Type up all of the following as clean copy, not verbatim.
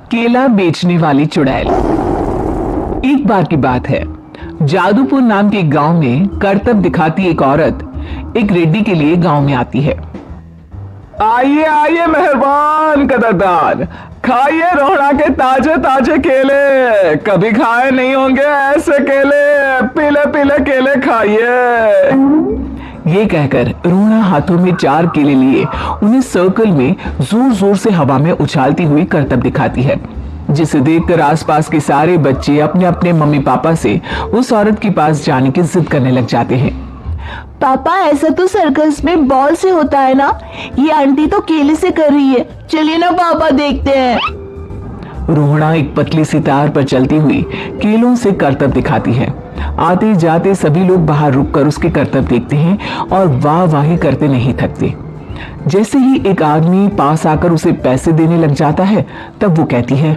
केला बेचने वाली चुड़ैल। एक बार की बात है, जादूपुर नाम के गांव में करतब दिखाती एक औरत एक रेड्डी के लिए गांव में आती है। आइए आइए मेहरबान कदरदान, खाइए रोहड़ा के ताजे ताजे केले, कभी खाए नहीं होंगे ऐसे केले, पीले पीले केले खाइए। ये कहकर रोहड़ा हाथों में 4 केले लिए उन्हें सर्कल में जोर जोर से हवा में उछालती हुई करतब दिखाती है, जिसे देखकर आसपास के सारे बच्चे अपने अपने मम्मी पापा से उस औरत के पास जाने की जिद करने लग जाते हैं। पापा, ऐसा तो सर्कस में बॉल से होता है ना, ये आंटी तो केले से कर रही है, चलिए ना पापा देखते हैं। रोहड़ा एक पतली सी तार पर चलती हुई केलों से करतब दिखाती है। आते जाते सभी लोग बाहर रुककर उसके करतब देखते हैं और वाह वाही करते नहीं थकते। जैसे ही एक आदमी पास आकर उसे पैसे देने लग जाता है, तब वो कहती है,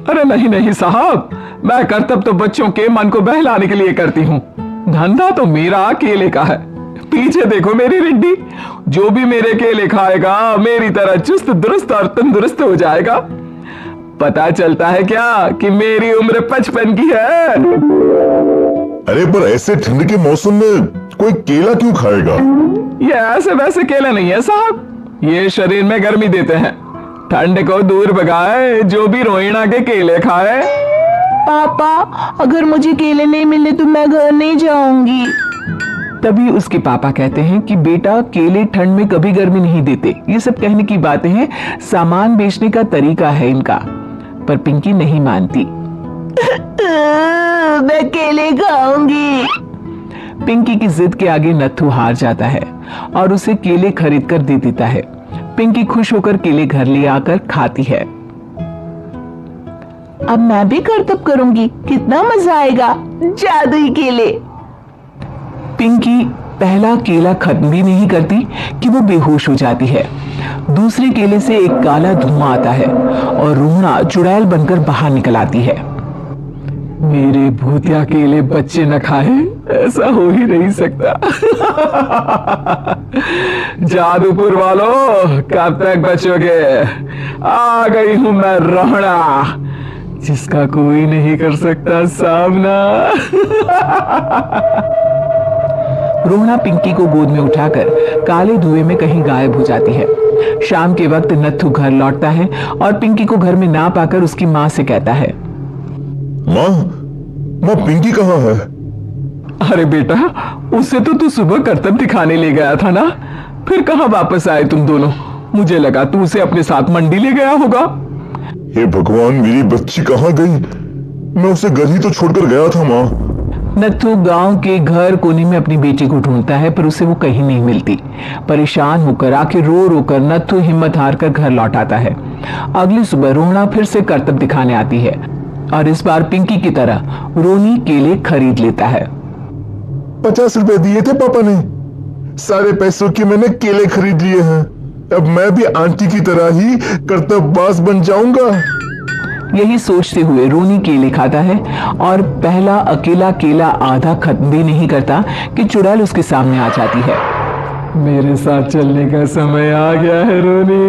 अरे नहीं नहीं साहब, मैं करतब तो बच्चों के मन को बहलाने के लिए करती हूँ, धंधा तो मेरा केले का है। पीछे देखो मेरी रिड्डी, जो भी मेरे केले खाएगा मेरी तरह चुस्त दुरुस्त और तंदुरुस्त हो जाएगा। पता चलता है क्या कि मेरी उम्र 55 की है। अरे पर ऐसे ठंड के मौसम में कोई केला क्यों खाएगा? ये ऐसे वैसे केले नहीं है साहब, ये शरीर में गर्मी देते हैं, ठंड को दूर भगाए जो भी रोहिणा के केले खाए। पापा, अगर मुझे केले नहीं मिले तो मैं घर नहीं जाऊंगी। तभी उसके पापा कहते हैं कि बेटा, केले ठंड में कभी गर्मी नहीं देते, ये सब कहने की बातें हैं, सामान बेचने का तरीका है इनका। पर पिंकी नहीं मानती। मैं केले खाऊंगी। पिंकी की जिद के आगे नत्थू हार जाता है और उसे केले खरीद कर दे देता है। पिंकी खुश होकर केले घर ले आकर खाती है। अब मैं भी करतब करूंगी, कितना मजा आएगा, जादुई केले। पिंकी पहला केला खत्म भी नहीं करती कि वो बेहोश हो जाती है। दूसरे केले से एक काला धुआं आता है और रोहड़ा चुड़ैल बनकर बाहर निकल आती है। मेरे भूतिया केले बच्चे न खाए, ऐसा हो ही नहीं सकता। जादूपुर वालों, कब तक बचोगे? आ गई हूं मैं रोहड़ा, जिसका कोई नहीं कर सकता सामना। रोहड़ा पिंकी को गोद में उठाकर काले धुएं में कहीं गायब हो जाती है। शाम के वक्त नत्थू घर लौटता है और पिंकी को घर में ना पाकर उसकी माँ से कहता है, माँ पिंकी कहाँ है? अरे बेटा, उससे तो तू सुबह करतब दिखाने ले गया था ना, फिर कहाँ वापस आए तुम दोनों? मुझे लगा तू उसे अपने साथ मंडी ले गया होगा। हे भगवान, मेरी बच्ची कहाँ गई? मैं उसे घर ही तो छोड़कर गया था माँ। नत्थू गांव के घर कोने में अपनी बेटी को ढूंढता है, पर उसे वो कहीं नहीं मिलती। परेशान होकर, आखिर रो रो कर नत्थू हिम्मत हार कर घर लौट आता है। अगली सुबह रोहड़ा फिर से करतब दिखाने आती है और इस बार पिंकी की तरह रोनी केले खरीद लेता है। 50 रुपए दिए थे पापा ने, सारे पैसों के मैंने केले खरीद लिए हैं। अब मैं भी आंटी की तरह ही करतबबाज बन जाऊंगा। यही सोचते हुए रोनी केले खाता है और पहला अकेला केला आधा खत्म भी नहीं करता कि चुड़ैल उसके सामने आ जाती है। मेरे साथ चलने का समय आ गया है रोनी।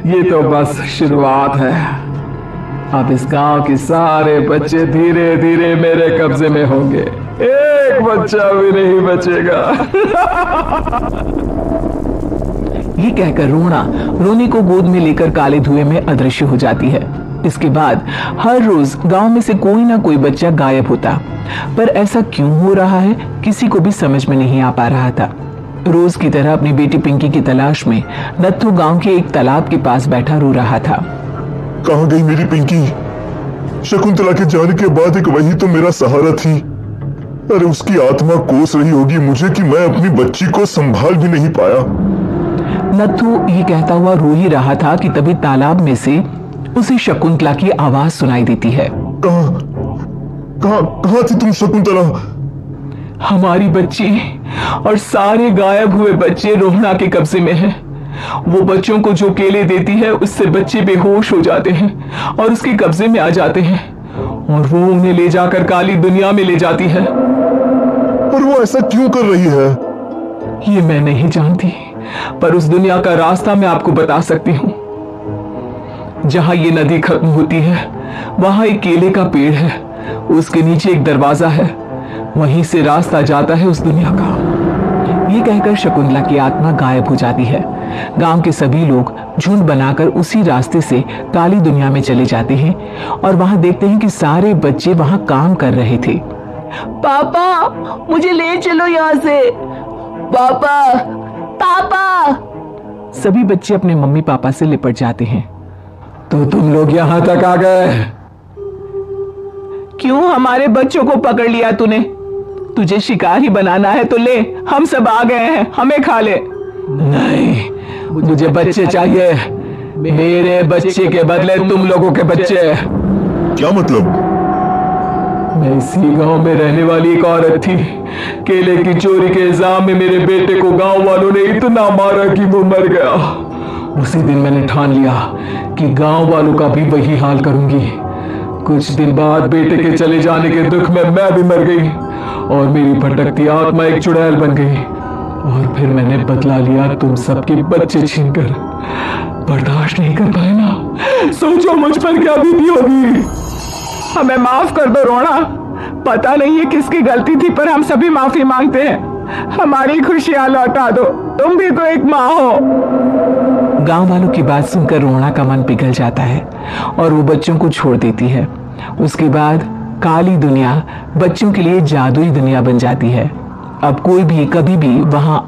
ये तो बस शुरुआत है, अब इस गांव के सारे बच्चे धीरे धीरे मेरे कब्जे में होंगे, एक बच्चा भी नहीं बचेगा। ये कहकर रोहड़ा रोनी को गोद में लेकर काले धुएं में अदृश्य हो जाती है। इसके बाद हर रोज गांव में से कोई ना कोई बच्चा गायब होता, पर ऐसा क्यों हो रहा है किसी को भी समझ में नहीं आ पा रहा था। रोज की तरह अपनी बेटी पिंकी की तलाश में नत्थू गांव के एक तालाब के पास बैठा रो रहा था। कहाँ गई मेरी पिंकी? शकुंतला के जाने के बाद एक वही तो मेरा सहारा थी। अरे उसकी आत्मा कोस रही होगी मुझे कि मैं अपनी बच्ची को संभाल भी नहीं पाया। नत्थू ये कहता हुआ रो ही रहा था कि तभी तालाब में से उसे शकुंतला की आवाज सुनाई देती है। कहाँ थी तुम शकुंतला? हमारी बच्ची और सारे गायब हुए बच्चे रोहड़ा के कब्जे में हैं। वो बच्चों को जो केले देती है उससे बच्चे बेहोश हो जाते हैं और उसके कब्जे में आ जाते हैं और वो उन्हें ले जाकर काली दुनिया में ले जाती है। पर वो ऐसा क्यों कर रही है? ये मैं नहीं जानती। पर उस दुनिया का रास्ता मैं आपको बता सकती हूँ। जहां ये नदी खत्म होती है वहां एक केले का पेड़ है, उसके नीचे एक दरवाजा है, वहीं से रास्ता जाता है उस दुनिया का। ये कहकर शकुंतला की आत्मा गायब हो जाती है। गांव के सभी लोग झुंड बनाकर उसी रास्ते से काली दुनिया में चले जाते हैं और वहां देखते हैं कि सारे बच्चे वहां काम कर रहे थे। पापा मुझे ले चलो यहाँ से। पापा पापा। सभी बच्चे अपने मम्मी पापा से लिपट जाते हैं। तो तुम लोग यहां तक आ गए? क्यों हमारे बच्चों को पकड़ लिया तूने? तुझे शिकार ही बनाना है तो ले, हम सब आ गए हैं, हमें खा ले। नहीं, मुझे बच्चे चाहिए, मेरे बच्चे के बदले तुम लोगों के बच्चे। क्या मतलब? मैं इसी गांव में रहने वाली एक औरत थी। केले की चोरी के इल्जाम में मेरे बेटे को गांव वालों ने इतना मारा कि वो मर गया। उसी दिन मैंने ठान लिया कि गांव वालों का भी वही हाल करूंगी। कुछ दिन बाद बेटे के चले जाने के दुख में मैं भी मर गई और मेरी भटकती आत्मा एक चुड़ैल बन गई। और फिर मैंने बदला लिया तुम सबके बच्चे छीनकर। बर्दाश्त नहीं कर पाए ना, सोचो मुझ पर क्या बीती होगी। हमें माफ कर दो रोना, पता नहीं है किसकी गलती थी पर हम सभी माफी मांगते हैं। हमारी खुशियां लौटा दो, तुम भी तो एक माँ हो। गांव वालों की बात सुनकर रोना का मन पिघल जाता है और वो बच्चों को छोड़ देती है। उसके बाद काली दुनिया बच्चों के लिए जादुई दुनिया बन जाती है। अब कोई भी कभी भी वहां